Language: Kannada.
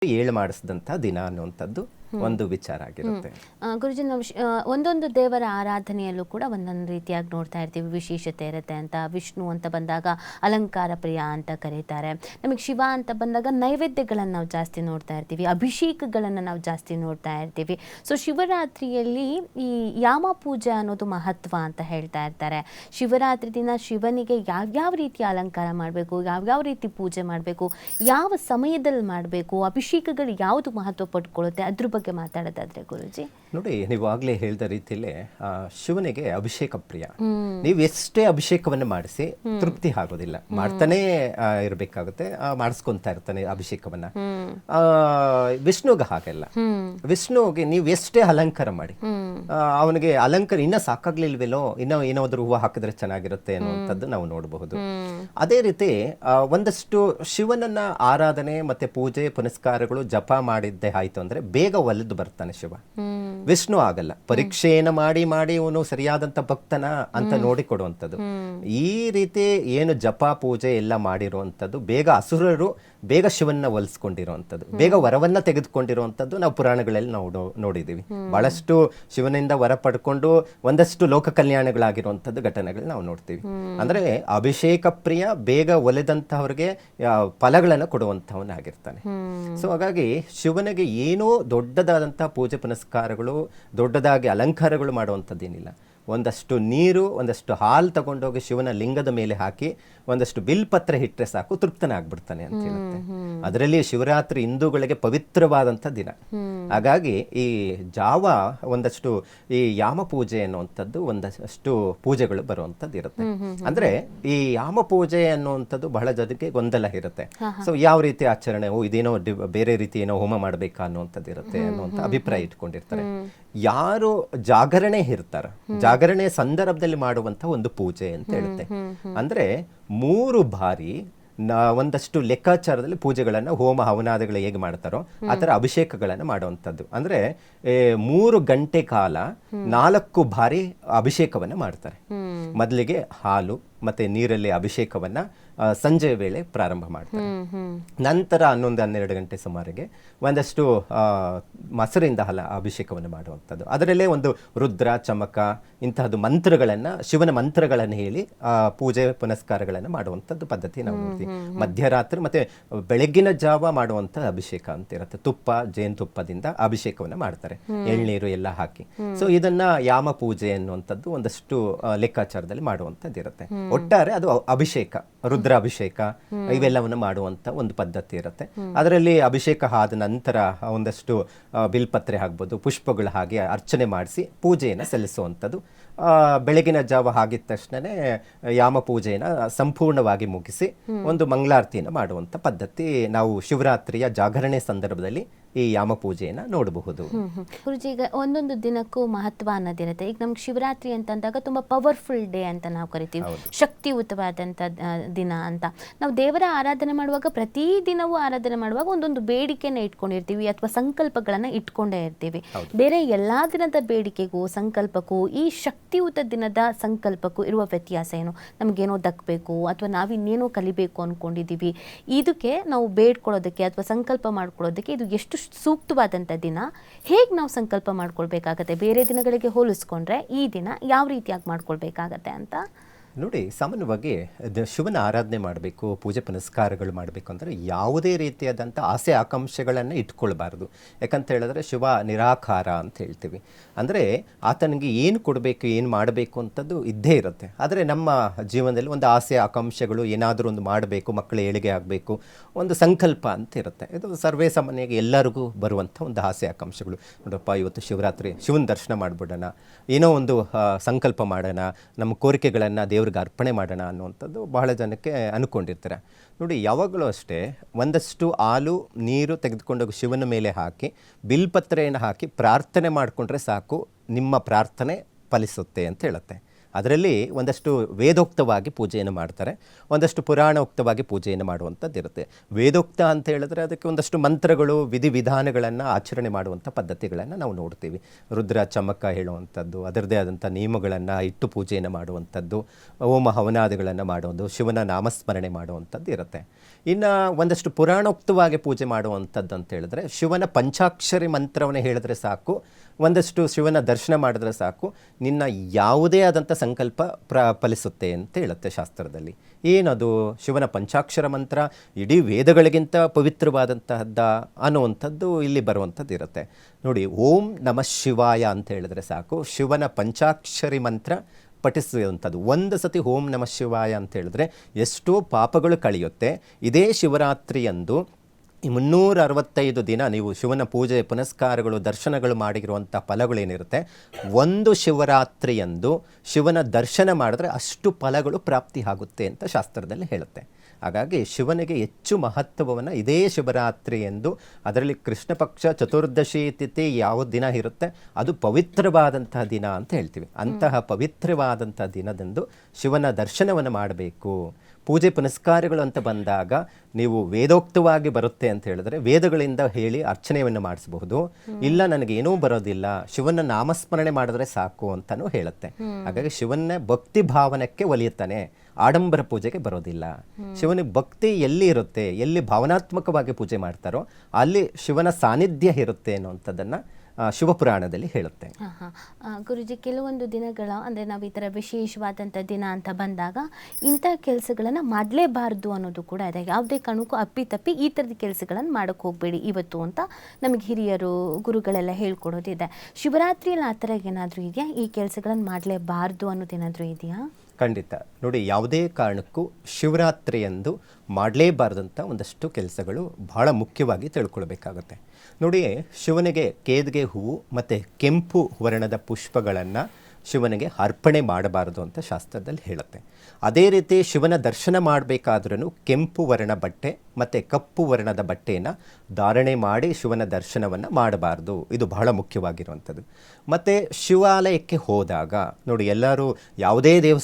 ಏಳು ಮಾಡಿಸಿದಂಥ ದಿನ ಅನ್ನುವಂಥದ್ದು ಒಂದು ವಿಚಾರ ಆಗಿರುತ್ತೆ. ಗುರುಜಿ, ನಾವು ಒಂದೊಂದು ದೇವರ ಆರಾಧನೆಯಲ್ಲೂ ಕೂಡ ಒಂದೊಂದು ರೀತಿಯಾಗಿ ನೋಡ್ತಾ ಇರ್ತೀವಿ, ವಿಶೇಷತೆ ಇರುತ್ತೆ ಅಂತ. ವಿಷ್ಣು ಅಂತ ಬಂದಾಗ ಅಲಂಕಾರ ಪ್ರಿಯ ಅಂತ ಕರೀತಾರೆ. ನಮಗೆ ಶಿವ ಅಂತ ಬಂದಾಗ ನೈವೇದ್ಯಗಳನ್ನು ನಾವು ಜಾಸ್ತಿ ನೋಡ್ತಾ ಇರ್ತೀವಿ, ಅಭಿಷೇಕಗಳನ್ನು ನಾವು ಜಾಸ್ತಿ ನೋಡ್ತಾ ಇರ್ತೀವಿ. ಸೊ ಶಿವರಾತ್ರಿಯಲ್ಲಿ ಈ ಯಾಮ ಪೂಜೆ ಅನ್ನೋದು ಮಹತ್ವ ಅಂತ ಹೇಳ್ತಾ ಇರ್ತಾರೆ. ಶಿವರಾತ್ರಿ ದಿನ ಶಿವನಿಗೆ ಯಾವ್ಯಾವ ರೀತಿಯ ಅಲಂಕಾರ ಮಾಡಬೇಕು, ಯಾವ್ಯಾವ ರೀತಿ ಪೂಜೆ ಮಾಡಬೇಕು, ಯಾವ ಸಮಯದಲ್ಲಿ ಮಾಡಬೇಕು, ಅಭಿಷೇಕಗಳು ಯಾವುದು ಮಹತ್ವ ಪಡ್ಕೊಳ್ಳುತ್ತೆ, ಅದ್ರ ಬಗ್ಗೆ ಮಾತಾಡೋದಾದ್ರೆ ಗುರುಜಿ. ನೋಡಿ, ನೀವು ಆಗಲೇ ಹೇಳಿದ ರೀತಿಯಲ್ಲೇ ಶಿವನಿಗೆ ಅಭಿಷೇಕ ಪ್ರಿಯ. ನೀವು ಎಷ್ಟೇ ಅಭಿಷೇಕವನ್ನು ಮಾಡಿಸಿ ತೃಪ್ತಿ ಆಗೋದಿಲ್ಲ, ಮಾಡ್ತಾನೇ ಇರಬೇಕಾಗುತ್ತೆ, ಮಾಡಿಸ್ಕೊಂತಾ ಇರ್ತಾನೆ ಅಭಿಷೇಕವನ್ನ. ವಿಷ್ಣುಗೆ ಹಾಗೆಲ್ಲ. ವಿಷ್ಣುಗೆ ನೀವು ಎಷ್ಟೇ ಅಲಂಕಾರ ಮಾಡಿ, ಅವನಿಗೆ ಅಲಂಕಾರ ಇನ್ನ ಸಾಕಾಗ್ಲಿಲ್ವೇನೋ, ಇನ್ನೂ ಏನಾದ್ರೂ ಹೂವು ಹಾಕಿದ್ರೆ ಚೆನ್ನಾಗಿರುತ್ತೆ ಅನ್ನುವಂಥದ್ದು ನಾವು ನೋಡಬಹುದು. ಅದೇ ರೀತಿ ಒಂದಷ್ಟು ಶಿವನನ್ನ ಆರಾಧನೆ ಮತ್ತೆ ಪೂಜೆ ಪುನಸ್ಕಾರಗಳು ಜಪ ಮಾಡಿದ್ದೆ ಆಯ್ತು ಅಂದ್ರೆ ಬೇಗ ಒಲಿದು ಬರ್ತಾನೆ ಶಿವ. ವಿಷ್ಣು ಆಗಲ್ಲ, ಪರೀಕ್ಷೆಯನ್ನು ಮಾಡಿ ಮಾಡಿ ಇವನು ಸರಿಯಾದಂತ ಭಕ್ತನ ಅಂತ ನೋಡಿಕೊಡುವಂಥದ್ದು. ಈ ರೀತಿ ಏನು ಜಪ ಪೂಜೆ ಎಲ್ಲ ಮಾಡಿರುವಂಥದ್ದು ಬೇಗ ಅಸುರರು ಬೇಗ ಶಿವನ್ನ ಒಲಿಸ್ಕೊಂಡಿರುವಂಥದ್ದು, ಬೇಗ ವರವನ್ನ ತೆಗೆದುಕೊಂಡಿರುವಂಥದ್ದು ನಾವು ಪುರಾಣಗಳಲ್ಲಿ ನಾವು ನೋಡಿದ್ದೀವಿ. ಬಹಳಷ್ಟು ಶಿವನಿಂದ ವರ ಪಡ್ಕೊಂಡು ಒಂದಷ್ಟು ಲೋಕ ಕಲ್ಯಾಣಗಳಾಗಿರುವಂಥದ್ದು ಘಟನೆಗಳು ನಾವು ನೋಡ್ತೀವಿ. ಅಂದ್ರೆ ಅಭಿಷೇಕ ಪ್ರಿಯ, ಬೇಗ ಒಲೆದಂತಹವ್ರಿಗೆ ಫಲಗಳನ್ನು ಕೊಡುವಂಥವನಾಗಿರ್ತಾನೆ. ಸೊ ಹಾಗಾಗಿ ಶಿವನಿಗೆ ಏನೋ ದೊಡ್ಡದಾದಂತಹ ಪೂಜೆ ಪುನಸ್ಕಾರಗಳು, ದೊಡ್ಡದಾಗಿ ಅಲಂಕಾರಗಳು ಮಾಡುವಂಥದ್ದೇನಿಲ್ಲ. ಒಂದಷ್ಟು ನೀರು, ಒಂದಷ್ಟು ಹಾಲು ತಗೊಂಡೋಗಿ ಶಿವನ ಲಿಂಗದ ಮೇಲೆ ಹಾಕಿ ಒಂದಷ್ಟು ಬಿಲ್ಪತ್ರ ಇಟ್ಟರೆ ಸಾಕು, ತೃಪ್ತನಾಗ್ಬಿಡ್ತಾನೆ ಅಂತ ಹೇಳುತ್ತೆ. ಅದರಲ್ಲಿ ಶಿವರಾತ್ರಿ ಹಿಂದೂಗಳಿಗೆ ಪವಿತ್ರವಾದಂಥ ದಿನ. ಹಾಗಾಗಿ ಈ ಜಾವ ಒಂದಷ್ಟು ಈ ಯಾಮ ಪೂಜೆ ಅನ್ನುವಂಥದ್ದು ಒಂದಷ್ಟು ಪೂಜೆಗಳು ಬರುವಂಥದ್ದು ಇರುತ್ತೆ. ಅಂದ್ರೆ ಈ ಯಾಮ ಪೂಜೆ ಅನ್ನುವಂಥದ್ದು ಬಹಳ ಜನಕ್ಕೆ ಗೊಂದಲ ಇರುತ್ತೆ. ಸೊ ಯಾವ ರೀತಿ ಆಚರಣೆ, ಇದೇನೋ ಬೇರೆ ರೀತಿ ಏನೋ ಹೋಮ ಮಾಡಬೇಕಾ ಅನ್ನುವಂಥದ್ದು ಇರುತ್ತೆ ಅನ್ನುವಂಥ ಅಭಿಪ್ರಾಯ ಇಟ್ಕೊಂಡಿರ್ತಾರೆ. ಯಾರು ಜಾಗರಣೆ ಇರ್ತಾರ, ಜಾಗರಣೆ ಸಂದರ್ಭದಲ್ಲಿ ಮಾಡುವಂತ ಒಂದು ಪೂಜೆ ಅಂತ ಹೇಳುತ್ತೆ. ಅಂದ್ರೆ 3 ಬಾರಿ ಒಂದಷ್ಟು ಲೆಕ್ಕಾಚಾರದಲ್ಲಿ ಪೂಜೆಗಳನ್ನ, ಹೋಮ ಹವನಾದಿಗಳು ಹೇಗೆ ಮಾಡ್ತಾರೋ ಆ ಥರ ಅಭಿಷೇಕಗಳನ್ನು ಮಾಡುವಂಥದ್ದು. ಅಂದ್ರೆ 3 ಗಂಟೆ ಕಾಲ 4 ಬಾರಿ ಅಭಿಷೇಕವನ್ನ ಮಾಡ್ತಾರೆ. ಮೊದಲಿಗೆ ಹಾಲು ಮತ್ತೆ ನೀರಲ್ಲಿ ಅಭಿಷೇಕವನ್ನ ಸಂಜೆ ವೇಳೆ ಪ್ರಾರಂಭ ಮಾಡ್ತಾರೆ. ನಂತರ 11-12 ಗಂಟೆ ಸುಮಾರಿಗೆ ಒಂದಷ್ಟು ಮೊಸರಿಂದ ಅಭಿಷೇಕವನ್ನು ಮಾಡುವಂಥದ್ದು. ಅದರಲ್ಲೇ ಒಂದು ರುದ್ರ ಚಮಕ ಇಂತಹದ್ದು ಮಂತ್ರಗಳನ್ನ, ಶಿವನ ಮಂತ್ರಗಳನ್ನು ಹೇಳಿ ಪೂಜೆ ಪುನಸ್ಕಾರಗಳನ್ನು ಮಾಡುವಂಥದ್ದು ಪದ್ಧತಿ ನಾವು ನೋಡ್ತೀವಿ. ಮಧ್ಯರಾತ್ರಿ ಮತ್ತೆ ಬೆಳಗ್ಗಿನ ಜಾವ ಮಾಡುವಂಥ ಅಭಿಷೇಕ ಅಂತ ಇರುತ್ತೆ. ತುಪ್ಪ, ಜೇನುತುಪ್ಪದಿಂದ ಅಭಿಷೇಕವನ್ನು ಮಾಡ್ತಾರೆ, ಎಳ್ನೀರು ಎಲ್ಲ ಹಾಕಿ. ಸೊ ಇದನ್ನ ಯಾಮ ಪೂಜೆ ಅನ್ನುವಂಥದ್ದು ಒಂದಷ್ಟು ಲೆಕ್ಕಾಚಾರದಲ್ಲಿ ಮಾಡುವಂಥದ್ದು ಇರುತ್ತೆ. ಒಟ್ಟಾರೆ ಅದು ಅಭಿಷೇಕ, ರುದ್ರಾಭಿಷೇಕ ಇವೆಲ್ಲವನ್ನು ಮಾಡುವಂತ ಒಂದು ಪದ್ಧತಿ ಇರುತ್ತೆ. ಅದರಲ್ಲಿ ಅಭಿಷೇಕ ಆದ ನಂತರ ಒಂದಷ್ಟು ಬಿಲ್ಪತ್ರೆ ಆಗ್ಬೋದು, ಪುಷ್ಪಗಳು ಹಾಗೆ ಅರ್ಚನೆ ಮಾಡಿಸಿ ಪೂಜೆಯನ್ನು ಸಲ್ಲಿಸುವಂಥದ್ದು. ಬೆಳಗಿನ ಜಾವ ಆಗಿದ ತಕ್ಷಣನೇ ಯಾಮ ಪೂಜೆಯನ್ನು ಸಂಪೂರ್ಣವಾಗಿ ಮುಗಿಸಿ ಒಂದು ಮಂಗಳಾರತಿಯನ್ನು ಮಾಡುವಂಥ ಪದ್ಧತಿ ನಾವು ಶಿವರಾತ್ರಿಯ ಜಾಗರಣೆ ಸಂದರ್ಭದಲ್ಲಿ ಈ ಯಾಮ ಪೂಜೆಯನ್ನು ನೋಡಬಹುದು. ಗುರುಜಿ, ಈಗ ಒಂದೊಂದು ದಿನಕ್ಕೂ ಮಹತ್ವ ಅನ್ನೋದಿರುತ್ತೆ. ಈಗ ನಮ್ಗೆ ಶಿವರಾತ್ರಿ ಅಂತಂದಾಗ ತುಂಬ ಪವರ್ಫುಲ್ ಡೇ ಅಂತ ನಾವು ಕರಿತೀವಿ, ಶಕ್ತಿಯುತವಾದಂಥ ದಿನ ಅಂತ. ನಾವು ದೇವರ ಆರಾಧನೆ ಮಾಡುವಾಗ, ಪ್ರತಿ ದಿನವೂ ಆರಾಧನೆ ಮಾಡುವಾಗ ಒಂದೊಂದು ಬೇಡಿಕೆನ ಇಟ್ಕೊಂಡಿರ್ತೀವಿ ಅಥವಾ ಸಂಕಲ್ಪಗಳನ್ನು ಇಟ್ಕೊಂಡೇ ಇರ್ತೀವಿ. ಬೇರೆ ಎಲ್ಲ ದಿನದ ಬೇಡಿಕೆಗೂ ಸಂಕಲ್ಪಕ್ಕೂ ಈ ಶಕ್ತಿಯುತ ದಿನದ ಸಂಕಲ್ಪಕ್ಕೂ ಇರುವ ವ್ಯತ್ಯಾಸ ಏನು? ನಮಗೇನೋ ದಕ್ಕಬೇಕು ಅಥವಾ ನಾವಿನ್ನೇನೋ ಕಲಿಬೇಕು ಅಂದ್ಕೊಂಡಿದ್ದೀವಿ, ಇದಕ್ಕೆ ನಾವು ಬೇಡ್ಕೊಳ್ಳೋದಕ್ಕೆ ಅಥವಾ ಸಂಕಲ್ಪ ಮಾಡ್ಕೊಳ್ಳೋದಕ್ಕೆ ಇದು ಎಷ್ಟು ಸೂಕ್ತವಾದಂಥ ದಿನ? ಹೇಗೆ ನಾವು ಸಂಕಲ್ಪ ಮಾಡ್ಕೊಳ್ಬೇಕಾಗತ್ತೆ ಬೇರೆ ದಿನಗಳಿಗೆ ಹೋಲಿಸ್ಕೊಂಡ್ರೆ ಈ ದಿನ ಯಾವ ರೀತಿಯಾಗಿ ಮಾಡ್ಕೊಳ್ಬೇಕಾಗತ್ತೆ ಅಂತ? ನೋಡಿ, ಸಾಮಾನ್ಯವಾಗಿ ಶಿವನ ಆರಾಧನೆ ಮಾಡಬೇಕು, ಪೂಜೆ ಪುನಸ್ಕಾರಗಳು ಮಾಡಬೇಕು ಅಂದರೆ ಯಾವುದೇ ರೀತಿಯಾದಂಥ ಆಸೆ ಆಕಾಂಕ್ಷೆಗಳನ್ನು ಇಟ್ಕೊಳ್ಬಾರ್ದು. ಯಾಕಂತ ಹೇಳಿದ್ರೆ ಶಿವ ನಿರಾಕಾರ ಅಂತ ಹೇಳ್ತೀವಿ. ಅಂದರೆ ಆತನಿಗೆ ಏನು ಕೊಡಬೇಕು, ಏನು ಮಾಡಬೇಕು ಅಂಥದ್ದು ಇದ್ದೇ ಇರುತ್ತೆ. ಆದರೆ ನಮ್ಮ ಜೀವನದಲ್ಲಿ ಒಂದು ಆಸೆ ಆಕಾಂಕ್ಷೆಗಳು, ಏನಾದರೂ ಒಂದು ಮಾಡಬೇಕು, ಮಕ್ಕಳ ಏಳಿಗೆ ಆಗಬೇಕು, ಒಂದು ಸಂಕಲ್ಪ ಅಂತ ಇರುತ್ತೆ. ಇದು ಸರ್ವೇ ಸಾಮಾನ್ಯವಾಗಿ ಎಲ್ಲರಿಗೂ ಬರುವಂಥ ಒಂದು ಆಸೆ ಆಕಾಂಕ್ಷೆಗಳು. ನೋಡಪ್ಪ, ಇವತ್ತು ಶಿವರಾತ್ರಿ ಶಿವನ ದರ್ಶನ ಮಾಡಿಬಿಡೋಣ, ಏನೋ ಒಂದು ಸಂಕಲ್ಪ ಮಾಡೋಣ, ನಮ್ಮ ಕೋರಿಕೆಗಳನ್ನು ದೇವ್ರಿಗೆ ಅರ್ಪಣೆ ಮಾಡೋಣ ಅನ್ನುವಂಥದ್ದು ಬಹಳ ಜನಕ್ಕೆ ಅಂದ್ಕೊಂಡಿರ್ತಾರೆ. ನೋಡಿ, ಯಾವಾಗಲೂ ಅಷ್ಟೇ ಒಂದಷ್ಟು ಹಾಲು ನೀರು ತೆಗೆದುಕೊಂಡೋಗಿ ಶಿವನ ಮೇಲೆ ಹಾಕಿ ಬಿಲ್ಪತ್ರೆಯನ್ನು ಹಾಕಿ ಪ್ರಾರ್ಥನೆ ಮಾಡಿಕೊಂಡ್ರೆ ಸಾಕು, ನಿಮ್ಮ ಪ್ರಾರ್ಥನೆ ಫಲಿಸುತ್ತೆ ಅಂತ ಹೇಳುತ್ತೆ. ಅದರಲ್ಲಿ ಒಂದಷ್ಟು ವೇದೋಕ್ತವಾಗಿ ಪೂಜೆಯನ್ನು ಮಾಡ್ತಾರೆ, ಒಂದಷ್ಟು ಪುರಾಣೋಕ್ತವಾಗಿ ಪೂಜೆಯನ್ನು ಮಾಡುವಂಥದ್ದು ಇರುತ್ತೆ. ವೇದೋಕ್ತ ಅಂತ ಹೇಳಿದ್ರೆ ಅದಕ್ಕೆ ಒಂದಷ್ಟು ಮಂತ್ರಗಳು, ವಿಧಿವಿಧಾನಗಳನ್ನು ಆಚರಣೆ ಮಾಡುವಂಥ ಪದ್ಧತಿಗಳನ್ನು ನಾವು ನೋಡ್ತೀವಿ. ರುದ್ರ ಚಮಕ ಹೇಳುವಂಥದ್ದು, ಅದರದ್ದೇ ಆದಂಥ ನಿಯಮಗಳನ್ನು ಇಟ್ಟು ಪೂಜೆಯನ್ನು ಮಾಡುವಂಥದ್ದು, ಹೋಮ ಹವನಾದಿಗಳನ್ನು ಮಾಡುವುದು, ಶಿವನ ನಾಮಸ್ಮರಣೆ ಮಾಡುವಂಥದ್ದು ಇರುತ್ತೆ. ಇನ್ನು ಒಂದಷ್ಟು ಪುರಾಣೋಕ್ತವಾಗಿ ಪೂಜೆ ಮಾಡುವಂಥದ್ದು ಅಂತ ಹೇಳಿದ್ರೆ ಶಿವನ ಪಂಚಾಕ್ಷರಿ ಮಂತ್ರವನ್ನು ಹೇಳಿದ್ರೆ ಸಾಕು, ಒಂದಷ್ಟು ಶಿವನ ದರ್ಶನ ಮಾಡಿದ್ರೆ ಸಾಕು, ನಿನ್ನ ಯಾವುದೇ ಆದಂಥ ಸಂಕಲ್ಪ ಫಲಿಸುತ್ತೆ ಅಂತ ಹೇಳುತ್ತೆ ಶಾಸ್ತ್ರದಲ್ಲಿ. ಏನದು ಶಿವನ ಪಂಚಾಕ್ಷರ ಮಂತ್ರ? ಇಡೀ ವೇದಗಳಿಗಿಂತ ಪವಿತ್ರವಾದಂತಹದ್ದ ಅನ್ನುವಂಥದ್ದು ಇಲ್ಲಿ ಬರುವಂಥದ್ದು ಇರುತ್ತೆ ನೋಡಿ. ಓಂ ನಮಃ ಶಿವಾಯ ಅಂತ ಹೇಳಿದ್ರೆ ಸಾಕು, ಶಿವನ ಪಂಚಾಕ್ಷರಿ ಮಂತ್ರ ಪಠಿಸುವಂಥದ್ದು. ಒಂದು ಸತಿ ಓಂ ನಮಃ ಶಿವಾಯ ಅಂತ ಹೇಳಿದ್ರೆ ಎಷ್ಟೋ ಪಾಪಗಳು ಕಳೆಯುತ್ತೆ. ಇದೇ ಶಿವರಾತ್ರಿಯಂದು 365 ದಿನ ನೀವು ಶಿವನ ಪೂಜೆ ಪುನಸ್ಕಾರಗಳು ದರ್ಶನಗಳು ಮಾಡಿರುವಂಥ ಫಲಗಳೇನಿರುತ್ತೆ, ಒಂದು ಶಿವರಾತ್ರಿಯಂದು ಶಿವನ ದರ್ಶನ ಮಾಡಿದ್ರೆ ಅಷ್ಟು ಫಲಗಳು ಪ್ರಾಪ್ತಿ ಆಗುತ್ತೆ ಅಂತ ಶಾಸ್ತ್ರದಲ್ಲಿ ಹೇಳುತ್ತೆ. ಹಾಗಾಗಿ ಶಿವನಿಗೆ ಹೆಚ್ಚು ಮಹತ್ವವನ್ನು ಇದೇ ಶಿವರಾತ್ರಿ ಎಂದು, ಅದರಲ್ಲಿ ಕೃಷ್ಣ ಪಕ್ಷ ಚತುರ್ದಶಿ ತಿಥಿ ಯಾವ ದಿನ ಇರುತ್ತೆ ಅದು ಪವಿತ್ರವಾದಂತಹ ದಿನ ಅಂತ ಹೇಳ್ತೀವಿ. ಅಂತಹ ಪವಿತ್ರವಾದಂಥ ದಿನದಂದು ಶಿವನ ದರ್ಶನವನ್ನು ಮಾಡಬೇಕು. ಪೂಜೆ ಪುನಸ್ಕಾರಗಳು ಅಂತ ಬಂದಾಗ ನೀವು ವೇದೋಕ್ತವಾಗಿ ಬರುತ್ತೆ ಅಂತ ಹೇಳಿದ್ರೆ ವೇದಗಳಿಂದ ಹೇಳಿ ಅರ್ಚನೆಯನ್ನು ಮಾಡಿಸಬಹುದು. ಇಲ್ಲ ನನಗೇನೂ ಬರೋದಿಲ್ಲ, ಶಿವನ ನಾಮಸ್ಮರಣೆ ಮಾಡಿದ್ರೆ ಸಾಕು ಅಂತಲೂ ಹೇಳುತ್ತೆ. ಹಾಗಾಗಿ ಶಿವನ ಭಕ್ತಿ ಭಾವನಕ್ಕೆ ಒಲಿಯುತ್ತಾನೆ, ಆಡಂಬರ ಪೂಜೆಗೆ ಬರೋದಿಲ್ಲ. ಶಿವನಿಗೆ ಭಕ್ತಿ ಎಲ್ಲಿ ಇರುತ್ತೆ, ಎಲ್ಲಿ ಭಾವನಾತ್ಮಕವಾಗಿ ಪೂಜೆ ಮಾಡ್ತಾರೋ ಅಲ್ಲಿ ಶಿವನ ಸಾನ್ನಿಧ್ಯ ಇರುತ್ತೆ ಅನ್ನುವಂಥದ್ದನ್ನು ಶಿವಪುರಾಣದಲ್ಲಿ ಹೇಳುತ್ತೆ. ಗುರುಜಿ, ಕೆಲವೊಂದು ದಿನಗಳ ಅಂದರೆ ನಾವು ಈ ಥರ ವಿಶೇಷವಾದಂಥ ದಿನ ಅಂತ ಬಂದಾಗ ಇಂಥ ಕೆಲಸಗಳನ್ನು ಮಾಡಲೇಬಾರ್ದು ಅನ್ನೋದು ಕೂಡ ಇದೆ. ಯಾವುದೇ ಕಾರಣಕ್ಕೂ ಅಪ್ಪಿತಪ್ಪಿ ಈ ಥರದ ಕೆಲಸಗಳನ್ನು ಮಾಡೋಕ್ಕೆ ಹೋಗಬೇಡಿ ಇವತ್ತು ಅಂತ ನಮಗೆ ಹಿರಿಯರು ಗುರುಗಳೆಲ್ಲ ಹೇಳ್ಕೊಡೋದಿದೆ. ಶಿವರಾತ್ರಿಯಲ್ಲಿ ಆ ಥರ ಏನಾದರೂ ಇದೆಯಾ? ಈ ಕೆಲಸಗಳನ್ನು ಮಾಡಲೇಬಾರ್ದು ಅನ್ನೋದೇನಾದರೂ ಇದೆಯಾ? ಖಂಡಿತ ನೋಡಿ, ಯಾವುದೇ ಕಾರಣಕ್ಕೂ ಶಿವರಾತ್ರಿಯಂದು ಮಾಡಲೇಬಾರ್ದಂಥ ಒಂದಷ್ಟು ಕೆಲಸಗಳು ಬಹಳ ಮುಖ್ಯವಾಗಿ ತಿಳ್ಕೊಳ್ಬೇಕಾಗುತ್ತೆ. ನೋಡಿ, ಶಿವನಿಗೆ ಕೇದಿಗೆ ಹೂವು ಮತ್ತು ಕೆಂಪು ವರ್ಣದ ಪುಷ್ಪಗಳನ್ನು ಶಿವನಿಗೆ ಅರ್ಪಣೆ ಮಾಡಬಾರದು ಅಂತ ಶಾಸ್ತ್ರದಲ್ಲಿ ಹೇಳುತ್ತೆ. ಅದೇ ರೀತಿ ಶಿವನ ದರ್ಶನ ಮಾಡಬೇಕಾದ್ರೂ ಕೆಂಪು ವರ್ಣ ಬಟ್ಟೆ ಮತ್ತು ಕಪ್ಪು ವರ್ಣದ ಬಟ್ಟೆಯನ್ನು ಧಾರಣೆ ಮಾಡಿ ಶಿವನ ದರ್ಶನವನ್ನು ಮಾಡಬಾರ್ದು. ಇದು ಬಹಳ ಮುಖ್ಯವಾಗಿರುವಂಥದ್ದು. ಮತ್ತು ಶಿವಾಲಯಕ್ಕೆ ಹೋದಾಗ ನೋಡಿ, ಎಲ್ಲರೂ ಯಾವುದೇ ದೇವಸ್ಥಾನ